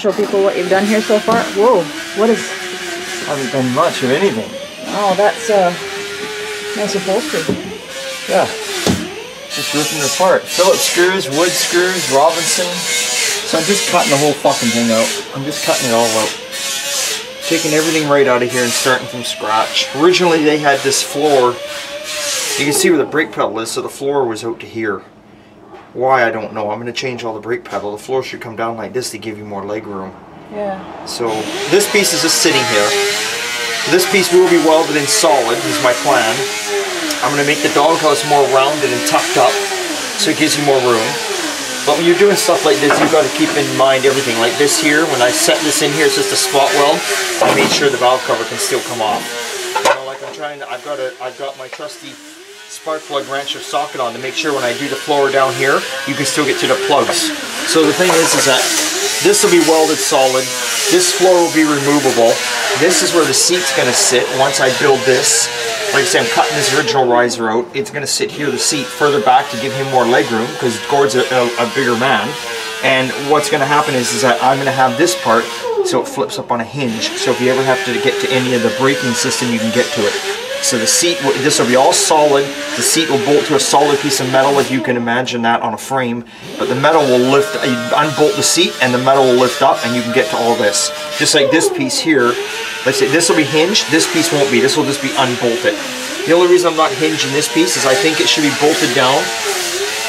show people what you've done here so far? Whoa, what is... I haven't done much of anything. Oh, that's nice upholstery. Yeah, just ripping it apart. Phillips screws, wood screws, Robinson. So I'm just cutting the whole fucking thing out. I'm just cutting it all out. Taking everything right out of here and starting from scratch. Originally they had this floor. You can see where the brake pedal is, so the floor was out to here. Why, I don't know. I'm going to change all the brake pedal. The floor should come down like this to give you more leg room. Yeah. So this piece is just sitting here. This piece will be welded in solid, is my plan. I'm going to make the doghouse more rounded and tucked up, so it gives you more room. But when you're doing stuff like this, you've got to keep in mind everything. Like this here, when I set this in here, it's just a spot weld. I made sure the valve cover can still come off. You know, like I'm trying to, I've got my trusty spark plug wrench or socket on to make sure when I do the floor down here, you can still get to the plugs. So the thing is that this will be welded solid. This floor will be removable. This is where the seat's going to sit once I build this. Like I say, I'm cutting this original riser out. It's going to sit here, the seat, further back to give him more leg room because Gord's a bigger man. And what's going to happen is that I'm going to have this part so it flips up on a hinge. So if you ever have to get to any of the braking system, you can get to it. So the seat, this will be all solid. The seat will bolt to a solid piece of metal, if you can imagine that on a frame. But the metal will lift, you unbolt the seat and the metal will lift up and you can get to all this. Just like this piece here. Let's say this will be hinged, this piece won't be. This will just be unbolted. The only reason I'm not hinging this piece is I think it should be bolted down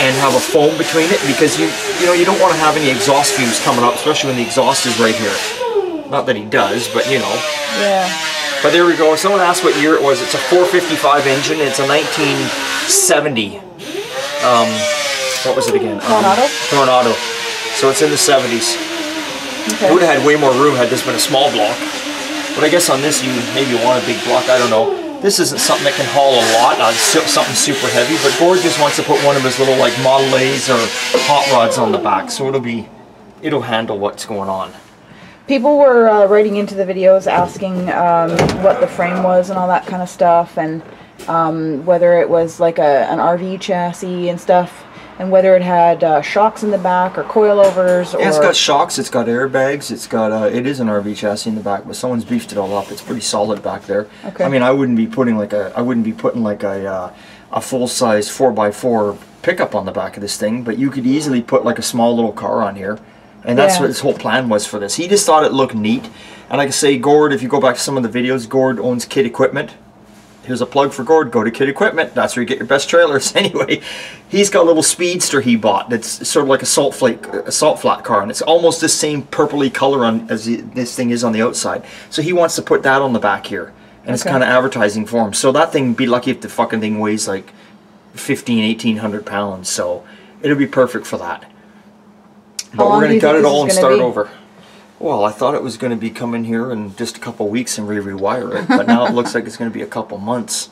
and have a foam between it because you know you don't want to have any exhaust fumes coming up, especially when the exhaust is right here. Not that he does, but you know. Yeah. But there we go. Someone asked what year it was. It's a 455 engine. It's a 1970. What was it again? Tornado? Tornado. So it's in the 70s. Okay. It would have had way more room had this been a small block. But I guess on this you maybe want a big block. I don't know. This isn't something that can haul a lot. Something super heavy. But Gord just wants to put one of his little like Model A's or hot rods on the back. So it'll handle what's going on. People were writing into the videos asking what the frame was and all that kind of stuff, and whether it was like an RV chassis and stuff, and whether it had shocks in the back or coilovers. Or... Yeah, it's got shocks, it's got airbags, it's got it is an RV chassis in the back, but someone's beefed it all up. It's pretty solid back there. Okay. I mean, I wouldn't be putting like a full-size 4x4 pickup on the back of this thing, but you could easily put like a small little car on here. And that's what his whole plan was for this. He just thought it looked neat. And like I say, Gord, if you go back to some of the videos, Gord owns Kid Equipment. Here's a plug for Gord. Go to Kid Equipment. That's where you get your best trailers. Anyway, he's got a little speedster he bought that's sort of like a salt flat car. And it's almost the same purpley color as this thing is on the outside. So he wants to put that on the back here. And it's kind of advertising for him. So that thing, be lucky if the fucking thing weighs like 1,800 pounds. So it'll be perfect for that. But we're going to cut it all and start over. Well, I thought it was going to be coming here in just a couple weeks and rewire it, but now it looks like it's going to be a couple months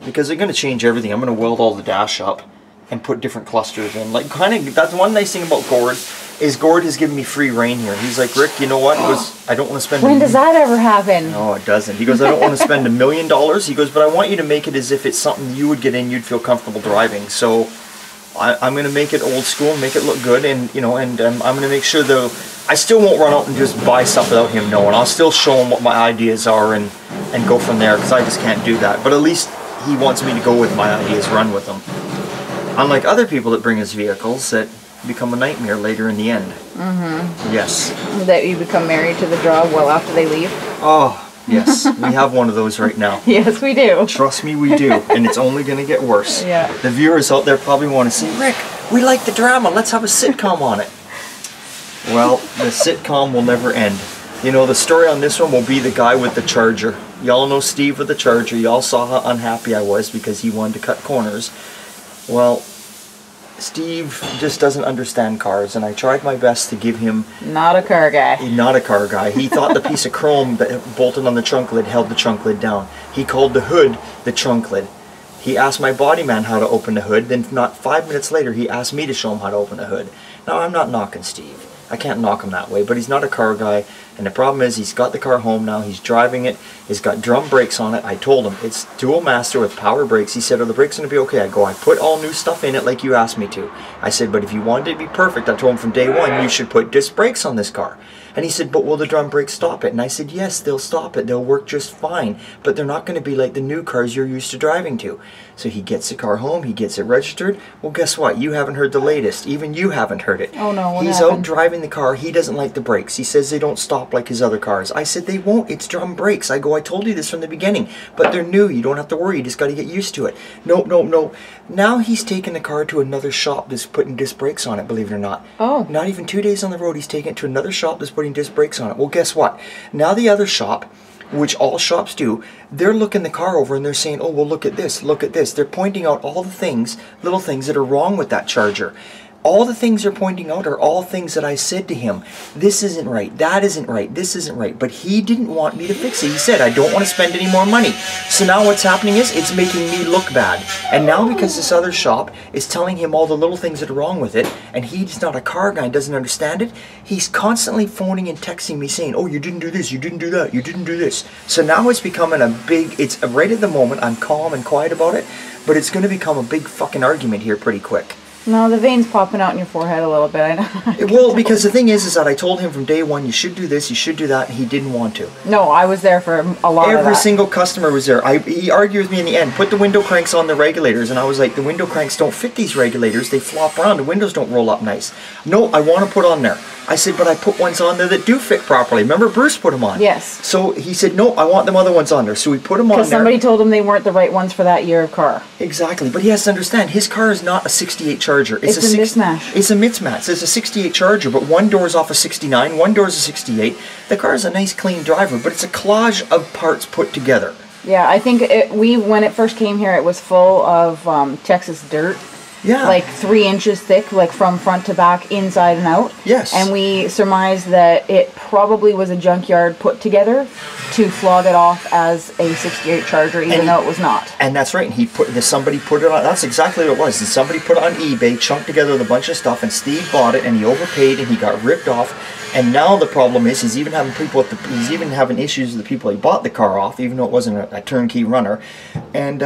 because they're going to change everything. I'm going to weld all the dash up and put different clusters in. Like that's one nice thing about Gord is Gord has given me free reign here. He's like, Rick, you know what? He goes, I don't want to spend. When does that ever happen? No, it doesn't. He goes, I don't want to spend $1 million. He goes, but I want you to make it as if it's something you would get in, you'd feel comfortable driving. So. I'm going to make it old school, make it look good, and you know, and I'm going to make sure though I still won't run out and just buy stuff without him knowing. I'll still show him what my ideas are and go from there because I just can't do that. But at least he wants me to go with my ideas, run with them. Unlike other people that bring us vehicles that become a nightmare later in the end. Mm-hmm. Yes. That you become married to the job well after they leave. Oh. Yes, we have one of those right now. Yes, we do. Trust me, we do. And it's only going to get worse. Yeah. The viewers out there probably want to say, Rick, we like the drama. Let's have a sitcom on it. Well, the sitcom will never end. You know, the story on this one will be the guy with the Charger. Y'all know Steve with the Charger. Y'all saw how unhappy I was because he wanted to cut corners. Well, Steve just doesn't understand cars, and I tried my best to give him... Not a car guy. Not a car guy. He thought the piece of chrome that bolted on the trunk lid held the trunk lid down. He called the hood the trunk lid. He asked my body man how to open the hood, then not 5 minutes later he asked me to show him how to open the hood. Now, I'm not knocking Steve. I can't knock him that way, but he's not a car guy. And the problem is he's got the car home now, he's driving it, it's got drum brakes on it. I told him it's dual master with power brakes. He said, are the brakes going to be okay? I go, I put all new stuff in it like you asked me to. I said, but if you wanted it to be perfect, I told him from day one, you should put disc brakes on this car. And he said, but will the drum brakes stop it? And I said, yes, they'll stop it. They'll work just fine. But they're not going to be like the new cars you're used to driving to. So he gets the car home, he gets it registered. Well, guess what? You haven't heard the latest. Even you haven't heard it. Oh no, what He's happened? out driving the car. He doesn't like the brakes. He says they don't stop like his other cars. I said, they won't. It's drum brakes. I go, I told you this from the beginning. But they're new. You don't have to worry. You just got to get used to it. Nope, nope, nope. Now he's taking the car to another shop that's putting disc brakes on it, believe it or not. Oh. Not even 2 days on the road, he's taking it to another shop that's putting disc brakes on it. Well, guess what? Now the other shop, which all shops do, they're looking the car over and they're saying, oh, well, look at this, look at this. They're pointing out all the things, little things that are wrong with that charger. All the things they're pointing out are all things that I said to him. This isn't right, that isn't right, this isn't right. But he didn't want me to fix it. He said, I don't want to spend any more money. So now what's happening is, it's making me look bad. And now because this other shop is telling him all the little things that are wrong with it, and he's not a car guy, doesn't understand it, he's constantly phoning and texting me saying, oh, you didn't do this, you didn't do that, you didn't do this. So now it's becoming a big, it's right at the moment, I'm calm and quiet about it, but it's going to become a big fucking argument here pretty quick. No, the veins popping out in your forehead a little bit. I know. Well, because the thing is that I told him from day one, you should do this, you should do that, and he didn't want to. No, I was there for a lot of that. Every single customer was there. He argued with me in the end, put the window cranks on the regulators, and I was like, the window cranks don't fit these regulators, they flop around, the windows don't roll up nice. No, I want to put on there. I said, but I put ones on there that do fit properly. Remember, Bruce put them on. Yes. So he said, no, I want them other ones on there. So we put them on there. Because somebody told him they weren't the right ones for that year of car. Exactly, but he has to understand, his car is not a 68 Charger. It's a mismatch. It's a mismatch. It's a 68 Charger, but one door's off a 69, one door's a 68. The car's a nice, clean driver, but it's a collage of parts put together. Yeah, I think when it first came here, it was full of Texas dirt. Yeah. Like 3 inches thick, like from front to back, inside and out. Yes. And we surmised that it probably was a junkyard put together to flog it off as a 68 Charger, even though it was not. And that's right. And somebody put it on. That's exactly what it was. And somebody put it on eBay, chunked together with a bunch of stuff, and Steve bought it, and he overpaid, and he got ripped off. And now the problem is, he's even having issues with the people he bought the car off, even though it wasn't a turnkey runner. And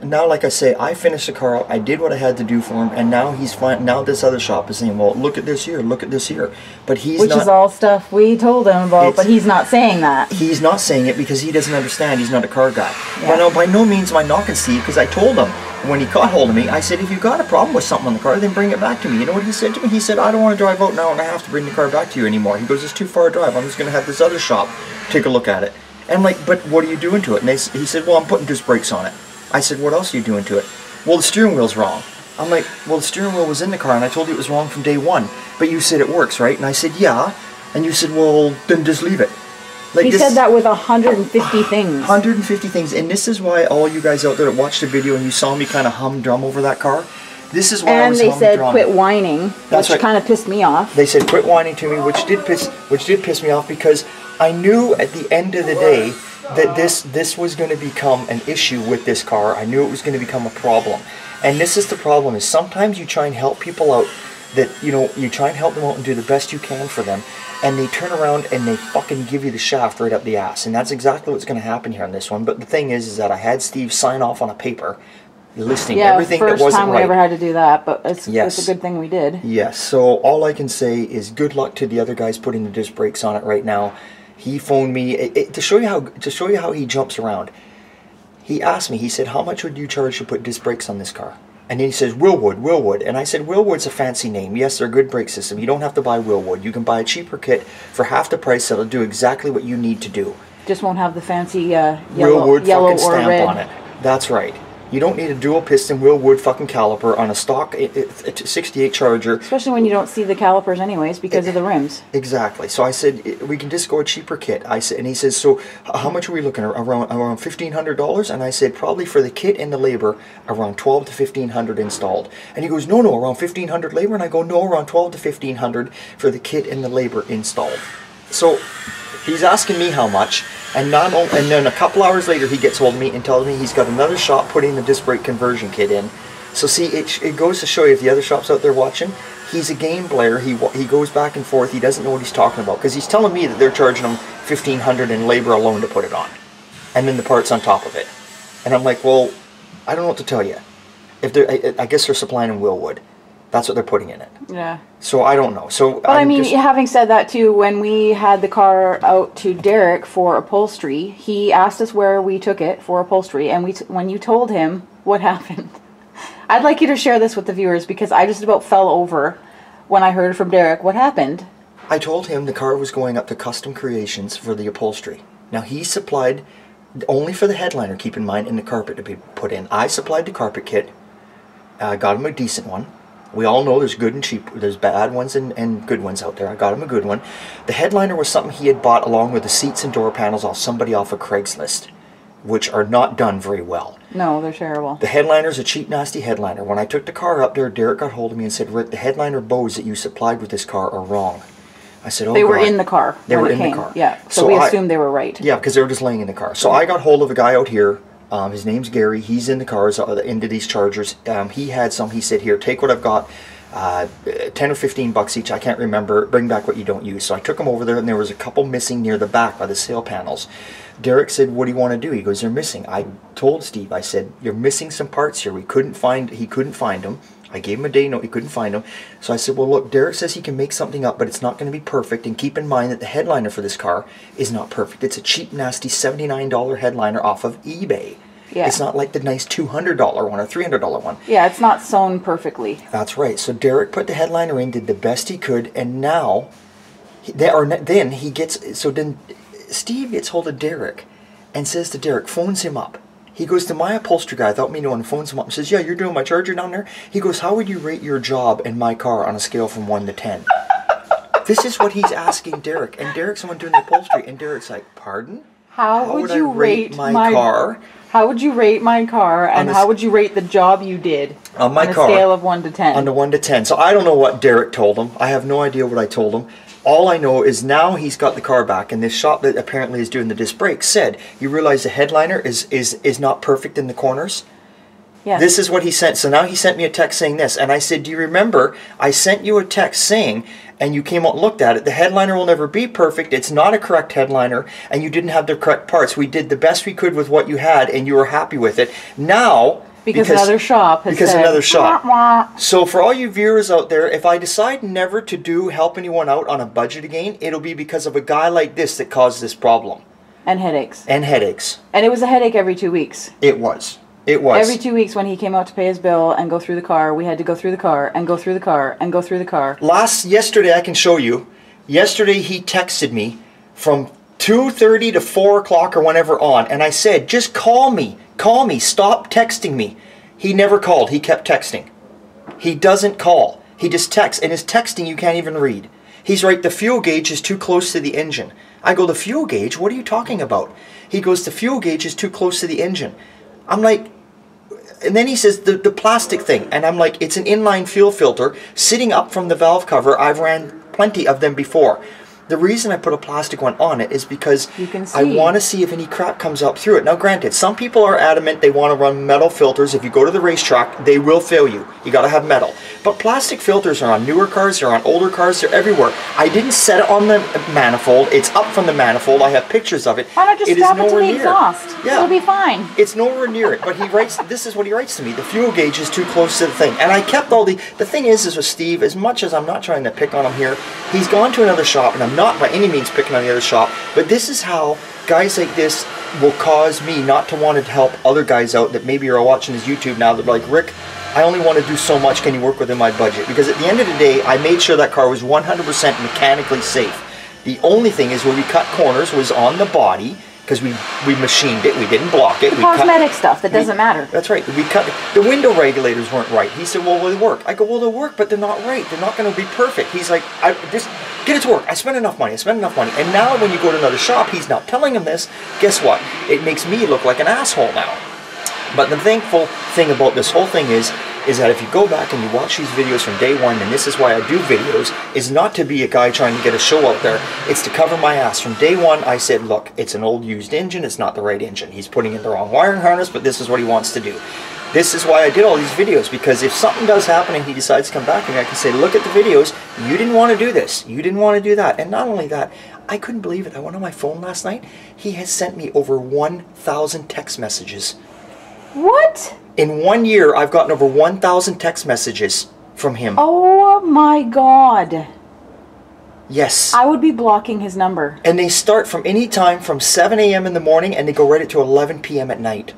now, like I say, I finished the car up. I did what I had to do for him, and now now this other shop is saying, well, look at this here, look at this here. But Which is all stuff we told him about, but he's not saying that. He's not saying it because he doesn't understand. He's not a car guy. Yeah. But no, by no means am I knocking Steve, because I told him when he caught hold of me, I said, if you've got a problem with something on the car, then bring it back to me. You know what he said to me? He said, I don't want to drive out now and I have to bring the car back to you anymore. He goes, it's too far a drive. I'm just going to have this other shop take a look at it. And I'm like, but what are you doing to it? And he said, well, I'm putting disc brakes on it. I said, what else are you doing to it? Well, the steering wheel's wrong. I'm like, well, the steering wheel was in the car and I told you it was wrong from day one. But you said it works, right? And I said, yeah. And you said, well, then just leave it. Like he said that with 150 things. 150 things. And this is why all you guys out there that watched the video and you saw me kind of humdrum over that car, this is why I was humdrum. And they said quit whining, which kind of pissed me off. They said quit whining to me, which did piss me off, because I knew at the end of the day that this was going to become an issue with this car. I knew it was going to become a problem. And this is the problem, is sometimes you try and help people out, that, you know, you try and help them out and do the best you can for them, and they turn around and they fucking give you the shaft right up the ass. And that's exactly what's going to happen here on this one. But the thing is that I had Steve sign off on a paper listing everything that wasn't right. Yeah, first time we ever had to do that, but it's a good thing we did. Yes, so all I can say is good luck to the other guys putting the disc brakes on it right now. He phoned me to show you how he jumps around. He asked me, he said, how much would you charge to put disc brakes on this car? And then he says, Willwood. And I said, Willwood's a fancy name. Yes, they're a good brake system. You don't have to buy Willwood. You can buy a cheaper kit for half the price that'll do exactly what you need to do. Just won't have the fancy Willwood yellow fucking or stamp red on it. That's right. You don't need a dual piston Willwood fucking caliper on a stock 68 Charger. Especially when you don't see the calipers anyways because of the rims. Exactly. So I said, we can just go a cheaper kit. I said, and he says, so how much are we looking at? Around $1,500? And I said, probably for the kit and the labor, around $1,200 to $1,500 installed. And he goes, no, around $1,500 labor. And I go, no, around $1,200 to $1,500 for the kit and the labor installed. So he's asking me how much. And then a couple hours later, he gets hold of me and tells me he's got another shop putting the disc brake conversion kit in. So see, it goes to show you, if the other shop's out there watching, He's a game player. He goes back and forth. He doesn't know what he's talking about because he's telling me that they're charging him $1,500 in labor alone to put it on, and then the parts on top of it. And I'm like, well, I don't know what to tell you. If they're, I guess they're supplying him Willwood. That's what they're putting in it. Yeah. So I don't know. So, but I mean, having said that too, when we had the car out to Derek for upholstery, he asked us where we took it for upholstery, and when you told him what happened, I'd like you to share this with the viewers because I just about fell over when I heard from Derek what happened. I told him the car was going up to Custom Creations for the upholstery. Now he supplied only for the headliner, keep in mind, and the carpet to be put in. I supplied the carpet kit. Got him a decent one. We all know there's good and cheap. There's bad ones and good ones out there. I got him a good one. The headliner was something he had bought along with the seats and door panels off somebody off of Craigslist, which are not done very well. No, they're terrible. The headliner's a cheap, nasty headliner. When I took the car up there, Derek got hold of me and said, Rick, the headliner bows that you supplied with this car are wrong. I said, oh, they were in the car. They were in the car. Yeah, so we assumed they were right. Yeah, because they were just laying in the car. So I got hold of a guy out here. His name's Gary. He's in the cars, into these Chargers. He had some. He said, here, take what I've got. 10 or 15 bucks each. I can't remember. Bring back what you don't use. So I took them over there, and there was a couple missing near the back by the sail panels. Derek said, what do you want to do? He goes, they're missing. I told Steve, I said, you're missing some parts here. He couldn't find them. I gave him a day note. He couldn't find them. So I said, well, look, Derek says he can make something up, but it's not going to be perfect. And keep in mind that the headliner for this car is not perfect. It's a cheap, nasty $79 headliner off of eBay. Yeah. It's not like the nice $200 one or $300 one. Yeah, it's not sewn perfectly. That's right. So Derek put the headliner in, did the best he could, and now, then Steve gets hold of Derek and says to Derek, phones him up. He goes to my upholstery guy without me knowing, phones him up and says, yeah, you're doing my Charger down there? He goes, how would you rate your job and my car on a scale from 1 to 10? This is what he's asking Derek. And Derek's the one doing the upholstery. And Derek's like, pardon? How would you rate my car? How would you rate my car, and how would you rate the job you did on my car? On a scale of 1 to 10. On the 1 to 10. So I don't know what Derek told him. I have no idea what I told him. All I know is now he's got the car back, and this shop that apparently is doing the disc brakes said, you realize the headliner is not perfect in the corners? Yes. This is what he sent. So now he sent me a text saying this, and I said, do you remember I sent you a text saying, and you came out and looked at it, the headliner will never be perfect, it's not a correct headliner, and you didn't have the correct parts. We did the best we could with what you had, and you were happy with it. Now... Because another shop has said, another shop. Wah, wah. So for all you viewers out there, if I decide never to help anyone out on a budget again, it'll be because of a guy like this that caused this problem. And headaches. And headaches. And it was a headache every 2 weeks. It was. It was. Every 2 weeks when he came out to pay his bill and go through the car, we had to go through the car and go through the car and go through the car. Yesterday, I can show you. Yesterday, he texted me from 2:30 to 4 o'clock or whenever on, and I said, just call me. Call me. Stop texting me. He never called. He kept texting. He doesn't call. He just texts, and his texting you can't even read. He's right, the fuel gauge is too close to the engine. I go, the fuel gauge? What are you talking about? He goes, the fuel gauge is too close to the engine. I'm like, and then he says, the plastic thing. And I'm like, it's an inline fuel filter sitting up from the valve cover. I've ran plenty of them before. The reason I put a plastic one on it is because I want to see if any crap comes up through it. Now granted, some people are adamant they want to run metal filters. If you go to the racetrack, they will fail you. You got to have metal. But plastic filters are on newer cars, they're on older cars, they're everywhere. I didn't set it on the manifold. It's up from the manifold. I have pictures of it. Why not just strap it to the exhaust? Yeah. It'll be fine. It's nowhere near it. But he writes, this is what he writes to me. The fuel gauge is too close to the thing. And I kept all the thing is with Steve, as much as I'm not trying to pick on him here, he's gone to another shop, and I'm not by any means picking on the other shop, but this is how guys like this will cause me not to want to help other guys out that maybe are watching his YouTube now. They're like, Rick, I only want to do so much. Can you work within my budget? Because at the end of the day, I made sure that car was 100% mechanically safe. The only thing is where we cut corners was on the body, because we machined it, we didn't block it. The cosmetic stuff, that doesn't matter. That's right. We cut the window regulators weren't right. He said, well, will they work? I go, well, they'll work, but they're not right. They're not going to be perfect. He's like, just get it to work. I spent enough money. I spent enough money. And now when you go to another shop, he's not telling him this. Guess what? It makes me look like an asshole now. But the thankful thing about this whole thing is that if you go back and you watch these videos from day one, and this is why I do videos, is not to be a guy trying to get a show out there. It's to cover my ass. From day one, I said, look, it's an old used engine. It's not the right engine. He's putting in the wrong wiring harness, but this is what he wants to do. This is why I did all these videos, because if something does happen and he decides to come back and I can say, look at the videos, you didn't want to do this, you didn't want to do that. And not only that, I couldn't believe it. I went on my phone last night. He has sent me over 1,000 text messages. What? In 1 year, I've gotten over 1,000 text messages from him. Oh my God. Yes. I would be blocking his number. And they start from any time from 7 a.m. in the morning and they go right to 11 p.m. at night.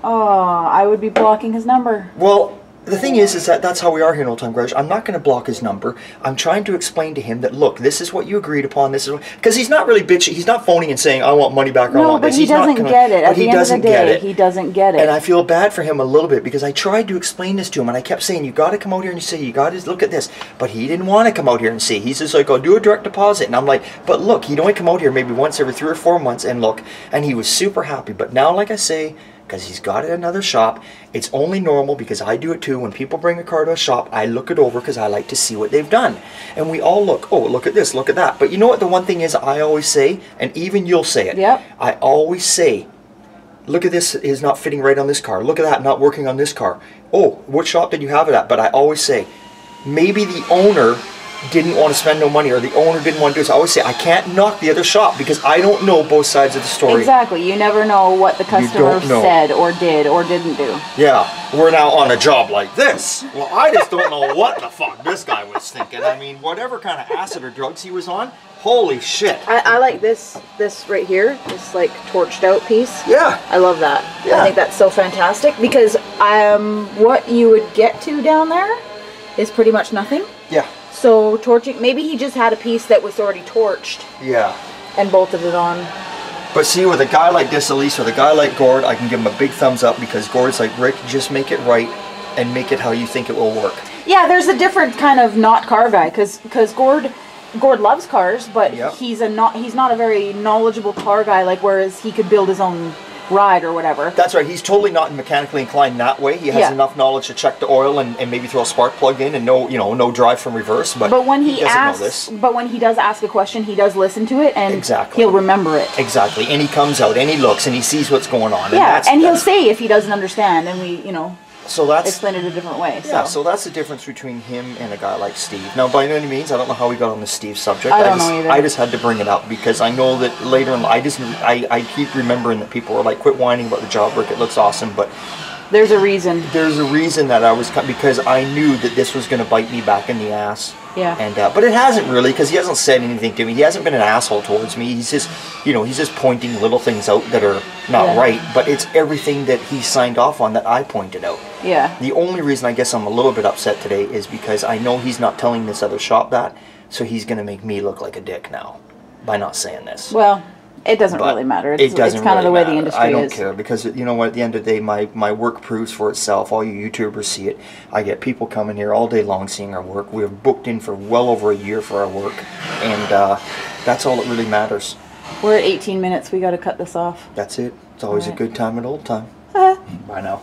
Oh, I would be blocking his number. Well, the thing is that that's how we are here in Old Time Garage. I'm not going to block his number. I'm trying to explain to him that, look, this is what you agreed upon. This is because he's not really bitching. He's not phoning and saying, I want money back. Or I want this. He doesn't get it. At the end of the day, he doesn't get it. And I feel bad for him a little bit because I tried to explain this to him and I kept saying, you got to come out here and see. You got to look at this. But he didn't want to come out here and see. He's just like, I'll do a direct deposit. And I'm like, but look, he'd only come out here maybe once every 3 or 4 months and look. And he was super happy. But now, like I say, because he's got it at another shop, it's only normal because I do it too. When people bring a car to a shop, I look it over because I like to see what they've done. And we all look, oh, look at this, look at that. But you know what the one thing is I always say, and even you'll say it. Yep. I always say, look at this is not fitting right on this car. Look at that, not working on this car. Oh, what shop did you have it at? But I always say, maybe the owner didn't want to spend no money or the owner didn't want to do this. I always say, I can't knock the other shop because I don't know both sides of the story. Exactly. You never know what the customer said or did or didn't do. Yeah. We're now on a job like this. Well, I just don't know what the fuck this guy was thinking. I mean, whatever kind of acid or drugs he was on, holy shit. I like this right here, this like torched out piece. Yeah. I love that. Yeah. I think that's so fantastic because what you would get to down there is pretty much nothing. Yeah. So torching, maybe he just had a piece that was already torched. Yeah. And bolted it on. But see, with a guy like this, at least with a guy like Gord, I can give him a big thumbs up because Gord's like, Rick, just make it right and make it how you think it will work. Yeah, there's a different kind of not car guy because Gord loves cars, but yep. he's not a very knowledgeable car guy. Like whereas he could build his own ride or whatever. That's right. He's totally not mechanically inclined that way. He has enough knowledge to check the oil and maybe throw a spark plug in and no drive from reverse. But when he asks, but when he does ask a question, he does listen to it and he'll remember it. Exactly. And he comes out and he looks and he sees what's going on. Yeah, and he'll say if he doesn't understand, and we so that's explain it a different way. Yeah, so that's the difference between him and a guy like Steve. Now, by any means, I don't know how we got on the Steve subject. I don't know either. I just had to bring it up because I know that later in I keep remembering that people were like, quit whining about the job, Rick, it looks awesome, but there's a reason. There's a reason that I was because I knew that this was going to bite me back in the ass. Yeah. And but it hasn't really because he hasn't said anything to me. He hasn't been an asshole towards me. He's just he's just pointing little things out that are not right. But it's everything that he signed off on that I pointed out. Yeah. The only reason I guess I'm a little bit upset today is because I know he's not telling this other shop that, so he's going to make me look like a dick now by not saying this. Well, it doesn't really matter. It's kind of the way the industry is. I don't care because you know what? At the end of the day, my work proves for itself. All you YouTubers see it. I get people coming here all day long seeing our work. We're booked in for well over a year for our work, and that's all that really matters. We're at 18 minutes. We got to cut this off. That's it. It's always a good time at Old Time. Bye now.